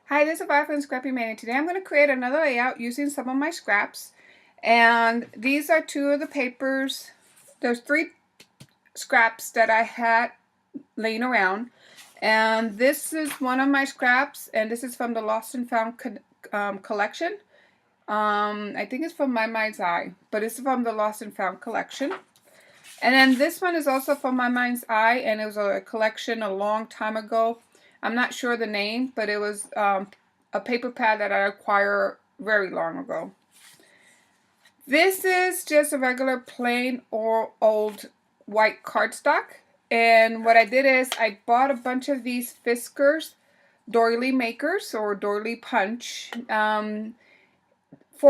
Hi, this is Violet Scrappy Mania. Today I'm going to create another layout using some of my scraps. And these are two of the papers. There's three scraps that I had laying around. And this is one of my scraps, and this is from the Lost and Found collection. I think it's from My Mind's Eye, but it's from the Lost and Found collection. And then this one is also from My Mind's Eye, and it was a collection a long time ago. I'm not sure the name, but it was a paper pad that I acquired very long ago. This is just a regular plain or old white cardstock. And what I did is I bought a bunch of these Fiskars doily makers or doily punch. 4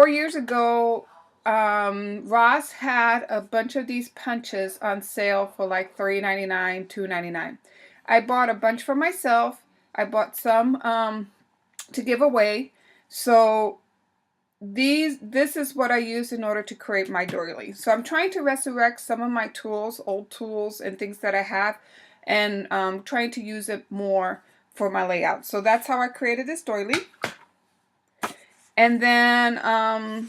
years ago, Ross had a bunch of these punches on sale for like $3.99, $2.99. I bought a bunch for myself. I bought some to give away. So this is what I use in order to create my doily. So I'm trying to resurrect some of my tools, old tools and things that I have, and trying to use it more for my layout. So that's how I created this doily. And then I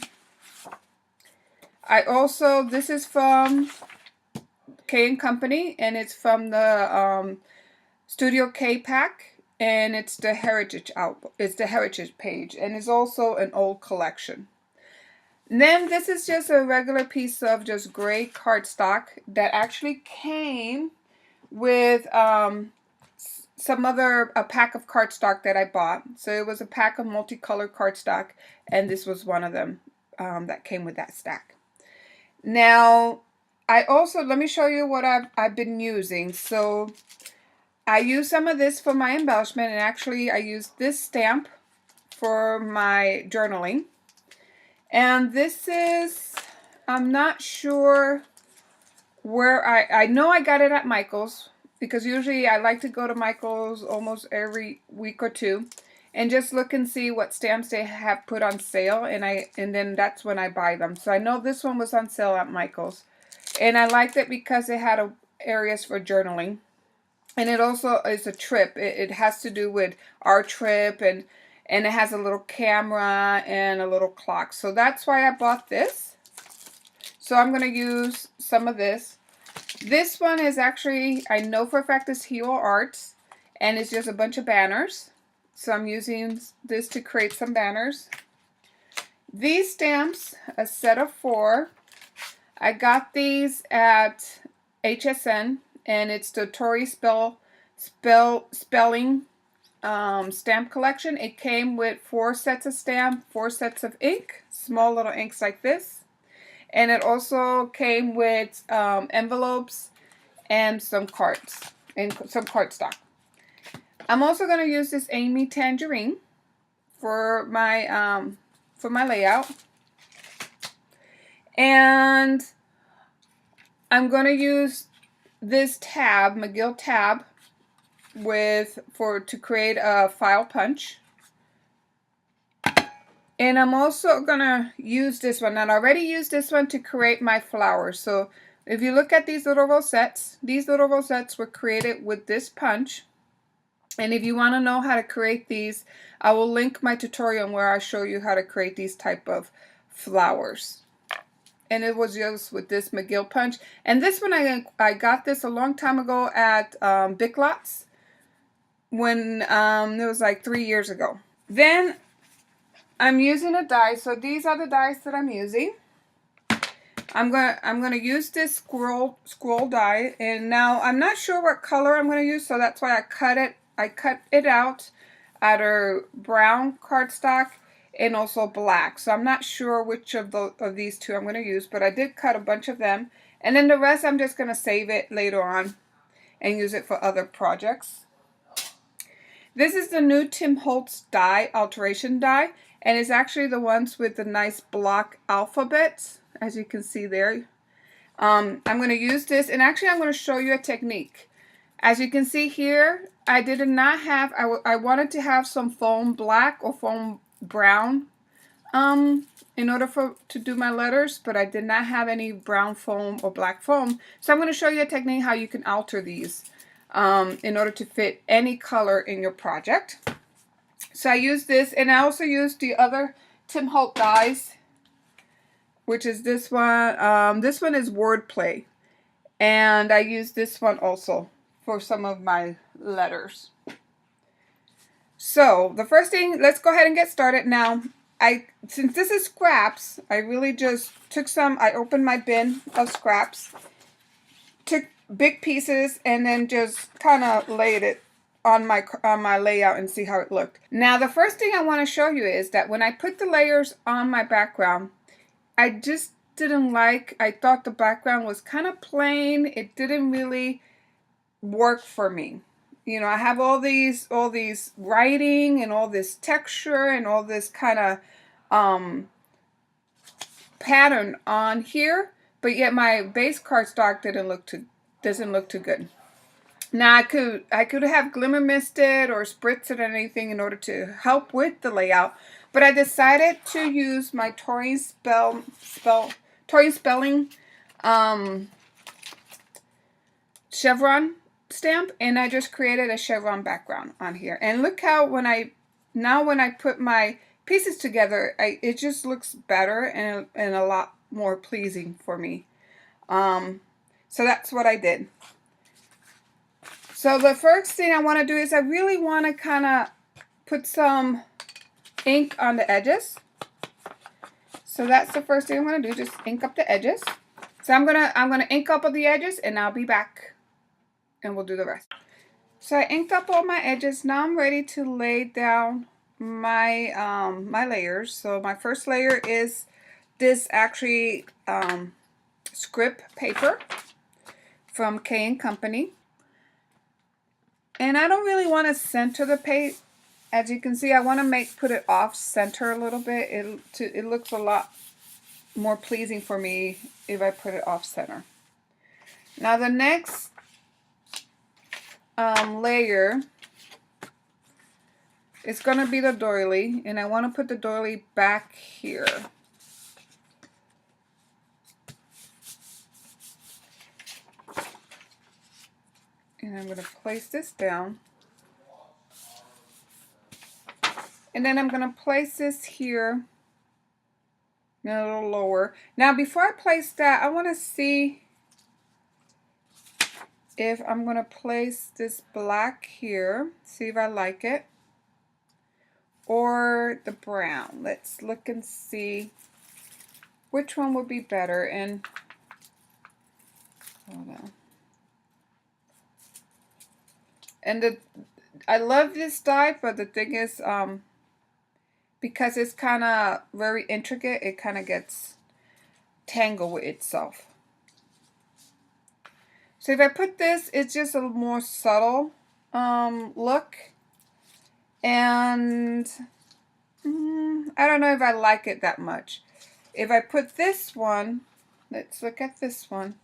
also, this is from K & Company, and it's from the Studio K pack, and it's the Heritage album. It's the Heritage page, and it's also an old collection. And then this is just a regular piece of just gray cardstock that actually came with a pack of cardstock that I bought. So it was a pack of multicolored cardstock, and this was one of them that came with that stack. Now, let me show you what I've been using. So I use some of this for my embellishment, and actually I use this stamp for my journaling. And this is, I'm not sure where I know I got it at Michael's, because usually I like to go to Michael's almost every week or two and just look and see what stamps they have put on sale, and then that's when I buy them. So I know this one was on sale at Michael's, and I liked it because it had areas for journaling, and it also is a trip. It has to do with our trip, and it has a little camera and a little clock. So that's why I bought this. So I'm going to use some of this. This one is actually, I know for a fact, it's Hero Arts, and it's just a bunch of banners. So I'm using this to create some banners. These stamps, a set of 4. I got these at HSN, and it's the Tori Spelling stamp collection. It came with 4 sets of stamp, 4 sets of ink, small little inks like this. And it also came with envelopes and some cards and some cardstock. I'm also going to use this Amy Tangerine for my layout, and I'm going to use this tab, McGill tab, to create a file punch. And I'm also going to use this one, and I already used this one to create my flowers. So if you look at these little rosettes were created with this punch. And if you want to know how to create these, I will link my tutorial where I show you how to create these type of flowers. And it was just with this McGill punch. And this one, I got this a long time ago at Big Lots, when it was like 3 years ago. Then I'm using a die. So these are the dies that I'm using. I'm gonna use this scroll die, and now I'm not sure what color I'm gonna use, so that's why I cut it out either brown cardstock and also black. So I'm not sure which of these two I'm going to use, but I did cut a bunch of them. And then the rest I'm just going to save it later on and use it for other projects. This is the new Tim Holtz die, alteration die, and it's actually the ones with the nice block alphabets, as you can see there. I'm going to use this, and actually I'm going to show you a technique. As you can see here, I did not have, I wanted to have some foam black or foam brown in order to do my letters, but I did not have any brown foam or black foam. So I'm going to show you a technique how you can alter these in order to fit any color in your project. So I use this, and I also use the other Tim Holtz dies, which is this one. This one is Wordplay, and I use this one also for some of my letters. So the first thing, let's go ahead and get started now. Since this is scraps, I really just took some, I opened my bin of scraps, took big pieces, and then just kind of laid it on my layout and see how it looked. Now the first thing I want to show you is that when I put the layers on my background, I just didn't like, I thought the background was kind of plain. It didn't really work for me. You know, I have all these writing and all this texture and all this kind of pattern on here, but yet my base cardstock doesn't look too good. Now I could have glimmer misted or spritz it or anything in order to help with the layout, but I decided to use my Torian Spelling chevron stamp, and I just created a chevron background on here. And look how when I put my pieces together, it just looks better and a lot more pleasing for me. So that's what I did. So the first thing I want to do is I really want to kind of put some ink on the edges. So that's the first thing I'm going to do, just ink up the edges. So I'm gonna ink up all the edges, and I'll be back and we'll do the rest. So I inked up all my edges. Now I'm ready to lay down my my layers. So my first layer is this actually script paper from K & Company. And I don't really want to center the page. As you can see, I want to put it off center a little bit. It looks a lot more pleasing for me if I put it off center. Now the next layer is going to be the doily, and I want to put the doily back here. And I'm going to place this down. And then I'm going to place this here a little lower. Now before I place that, I want to see if I'm going to place this black here, see if I like it, or the brown. Let's look and see which one would be better. And hold on. And I love this die, but the thing is, because it's kind of very intricate, it kind of gets tangled with itself. So if I put this, it's just a more subtle look, and I don't know if I like it that much. If I put this one, let's look at this one.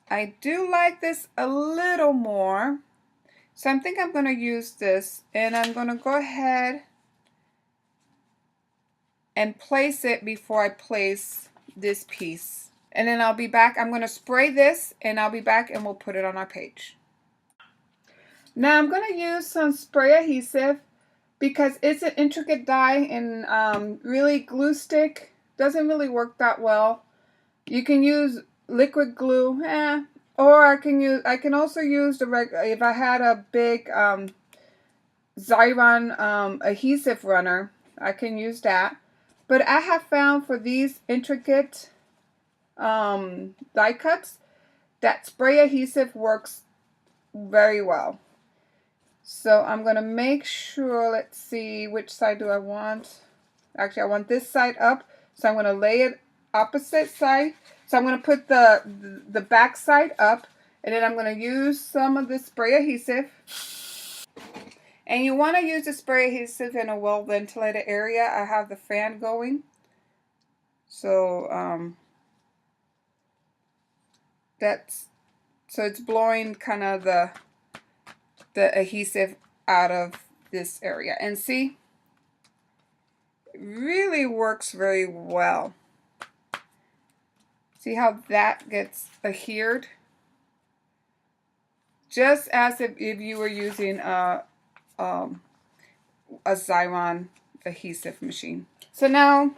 I do like this a little more, so I think I'm going to use this, and I'm going to go ahead and place it before I place this piece. And then I'll be back. I'm going to spray this, and I'll be back, and we'll put it on our page. Now I'm going to use some spray adhesive because it's an intricate die, and really glue stick doesn't really work that well. You can use liquid glue, or I can also use the regular. If I had a big Xyron adhesive runner, I can use that. But I have found for these intricate die cuts that spray adhesive works very well. So I'm going to make sure, let's see, which side do I want? Actually, I want this side up, so I'm going to lay it opposite side. So I'm going to put the back side up, and then I'm going to use some of this spray adhesive. And you want to use the spray adhesive in a well ventilated area. I have the fan going, so it's blowing kind of the adhesive out of this area. And see, it really works very well. See how that gets adhered? Just as if you were using a a Xyron adhesive machine. So now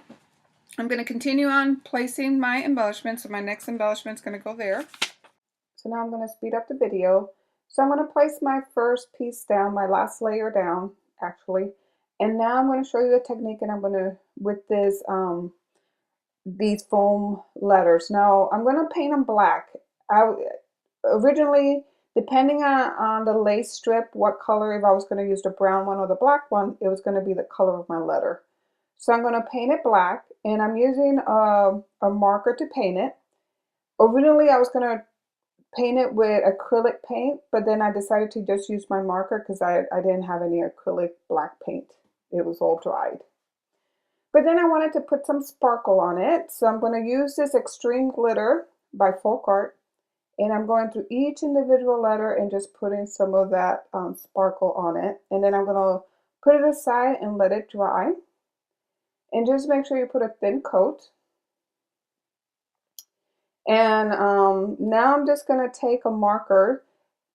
I'm going to continue on placing my embellishments. So my next embellishment is going to go there. So now I'm going to speed up the video. So I'm going to place my first piece down, my last layer down, actually. And now I'm going to show you the technique, and I'm going to, with this, these foam letters. Now I'm going to paint them black. Originally, depending on the lace strip, what color, if I was going to use the brown one or the black one, it was going to be the color of my letter. So I'm going to paint it black, and I'm using a marker to paint it. Originally, I was going to paint it with acrylic paint, but then I decided to just use my marker because I didn't have any acrylic black paint. It was all dried. But then I wanted to put some sparkle on it, so I'm going to use this Extreme Glitter by Folk Art, and I'm going through each individual letter and just putting some of that sparkle on it. And then I'm going to put it aside and let it dry. And just make sure you put a thin coat. And now I'm just going to take a marker,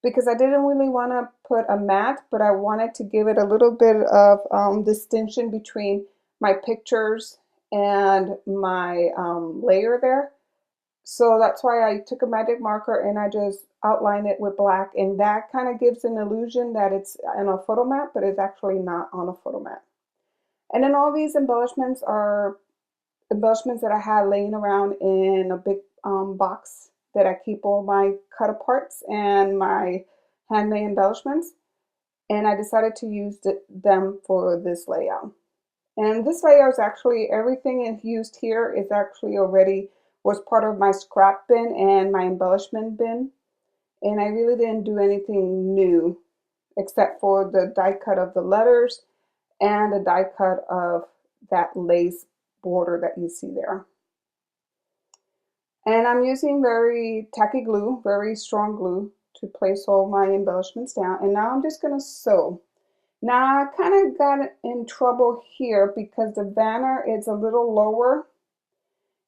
because I didn't really want to put a matte, but I wanted to give it a little bit of distinction between my pictures and my layer there. So that's why I took a magic marker and I just outlined it with black, and that kind of gives an illusion that it's on a photo mat, but it's actually not on a photo mat. And then all these embellishments are embellishments that I had laying around in a big box that I keep all my cut aparts and my handmade embellishments. And I decided to use them for this layout. And this layout is actually, everything used here is actually already was part of my scrap bin and my embellishment bin. And I really didn't do anything new except for the die cut of the letters and the die cut of that lace border that you see there. And I'm using very tacky glue, very strong glue, to place all my embellishments down. And now I'm just going to sew. Now I kind of got in trouble here because the banner is a little lower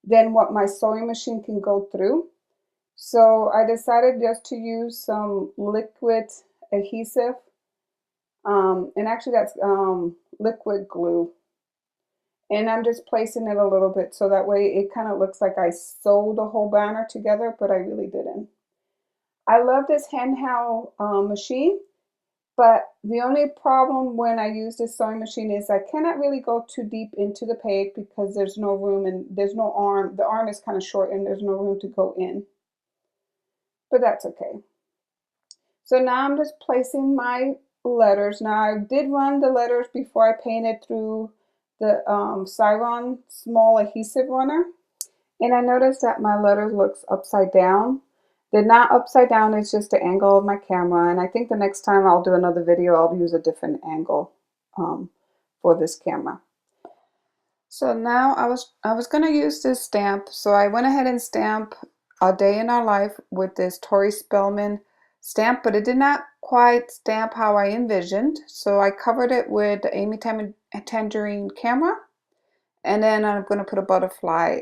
than what my sewing machine can go through. So I decided just to use some liquid adhesive, and actually that's liquid glue. And I'm just placing it a little bit so that way it kind of looks like I sewed the whole banner together, but I really didn't. I love this handheld machine, but the only problem when I use this sewing machine is I cannot really go too deep into the page because there's no room and there's no arm. The arm is kind of short and there's no room to go in. But that's okay. So now I'm just placing my letters. Now I did run the letters before I painted through the Xyron small adhesive runner. And I noticed that my letter looks upside down. They're not upside down, it's just the angle of my camera. And I think the next time I'll do another video, I'll use a different angle for this camera. So now I was going to use this stamp. So I went ahead and stamped A Day in Our Life with this Tori Spellman stamp, but it did not quite stamp how I envisioned. So I covered it with the Amy Tangerine camera. And then I'm going to put a butterfly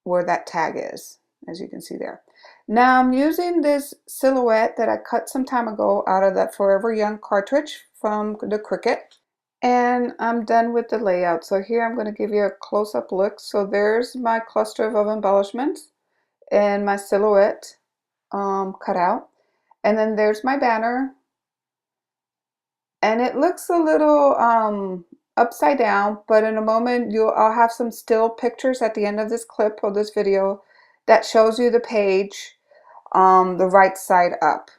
where that tag is, as you can see there. Now I'm using this silhouette that I cut some time ago out of that Forever Young cartridge from the Cricut. And I'm done with the layout. So here I'm going to give you a close-up look. So there's my cluster of embellishments and my silhouette cut out. And then there's my banner. And it looks a little upside down, but in a moment I'll have some still pictures at the end of this clip or this video that shows you the page the right side up.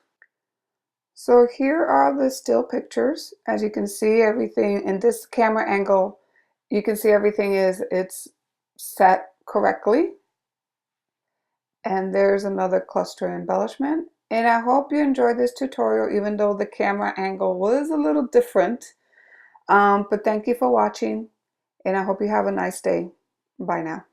So here are the still pictures. As you can see, everything in this camera angle, you can see everything it's set correctly. And there's another cluster embellishment. And I hope you enjoyed this tutorial, even though the camera angle was a little different. But thank you for watching, and I hope you have a nice day. Bye now.